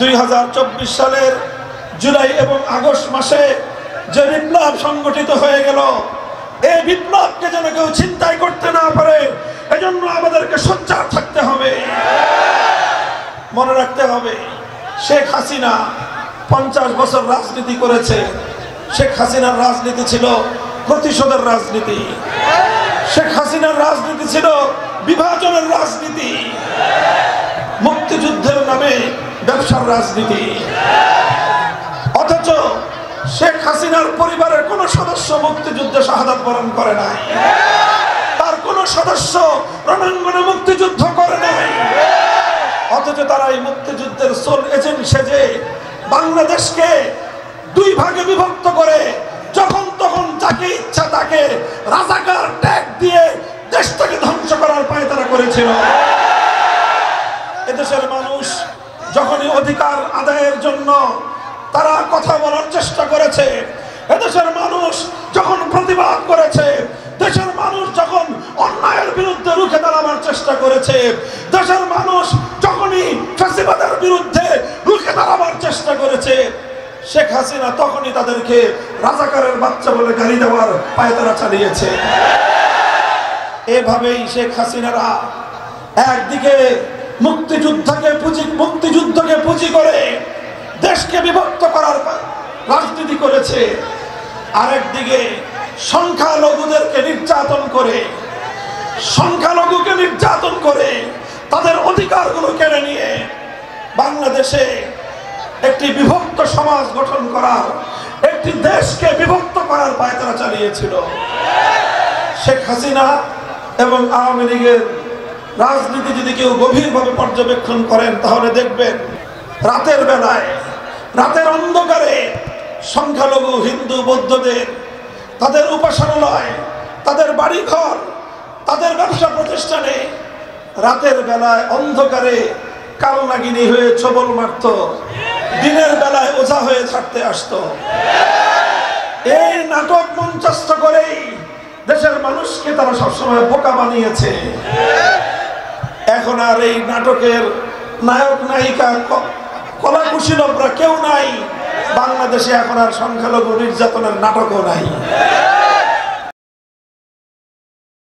2024 সালের জুলাই এবং আগস্ট মাসে যে বিপ্লব সংগঠিত হয়ে গেল, এই বিপ্লবকে যেন কেউ ছিনতাই করতে না পারে, এজন্য আমাদেরকে সোচ্চার থাকতে হবে। মনে রাখতে হবে, শেখ হাসিনা 50 বছর রাজনীতি করেছে। শেখ হাসিনার রাজনীতি ছিল প্রতিশোধের রাজনীতি, শেখ হাসিনার রাজনীতি ছিল বিভাজনের রাজনীতি, মুক্তিযুদ্ধের নামে ব্যবসার রাজনীতি। অথচ শেখ হাসিনার পরিবারের কোন সদস্য মুক্তিযুদ্ধে শাহাদাত বরণ করে নাই, তার কোন সদস্য রণাঙ্গনে মুক্তিযুদ্ধ করে নাই। অথচ তারা এই মুক্তিযুদ্ধের সোল এজেন্ট সেজে বাংলাদেশকে 2 ভাগে বিভক্ত করে যখন তখন যাকে ইচ্ছা তাকে রাজাকার ট্যাগ দিয়ে দেশটাকে ধ্বংস করার পায়তারা করেছিল। এদেশের মানুষ যখনই অধিকার আদায়ের জন্য তারা কথা বলার চেষ্টা করেছে, এদেশের মানুষ যখন প্রতিবাদ করেছে, দেশের মানুষ যখন অন্যায়ের বিরুদ্ধে রুখে দাঁড়াবার চেষ্টা করেছে, দেশের মানুষ যখনই ফ্যাসিবাদের বিরুদ্ধে রুখে দাঁড়াবার চেষ্টা করেছে, শেখ হাসিনা তখনই তাদেরকে রাজাকারের বাচ্চা বলে গালি দেওয়ার পায়তারা চালিয়েছে। এভাবেই শেখ হাসিনারা একদিকে মুক্তিযুদ্ধকে পুঁজি করে দেশকে বিভক্ত করার রাজনীতি করেছে, আরেকদিকে সংখ্যালঘুদেরকে নির্যাতন করে তাদের অধিকারগুলো কেড়ে নিয়ে বাংলাদেশে একটি বিভক্ত সমাজ গঠন করার, একটি দেশকে বিভক্ত করার পায়তারা চালিয়েছিল। শেখ হাসিনা এবং আওয়ামী লীগের রাজনীতি যদি কেউ গভীরভাবে পর্যবেক্ষণ করেন তাহলে দেখবেন রাতের বেলায়, রাতের অন্ধকারে সংখ্যালঘু হিন্দু বৌদ্ধদের তাদের উপাসনালয়, তাদের বাড়িঘর, তাদের ব্যবসা প্রতিষ্ঠানে রাতের বেলায় অন্ধকারে কালনাগিনী হয়ে ছবল মারত, দিনের বেলায় ওঝা হয়ে থাকতে আসতো। এই নাটক মঞ্চস্থ করেই দেশের মানুষকে তারা সবসময় বোকা বানিয়েছে। এখন আর এই নাটকের নায়ক নায়িকা কলা কুশীলবরা কেউ নাই বাংলাদেশে। এখন আর সংখ্যালঘু নির্যাতনের নাটকও নাই।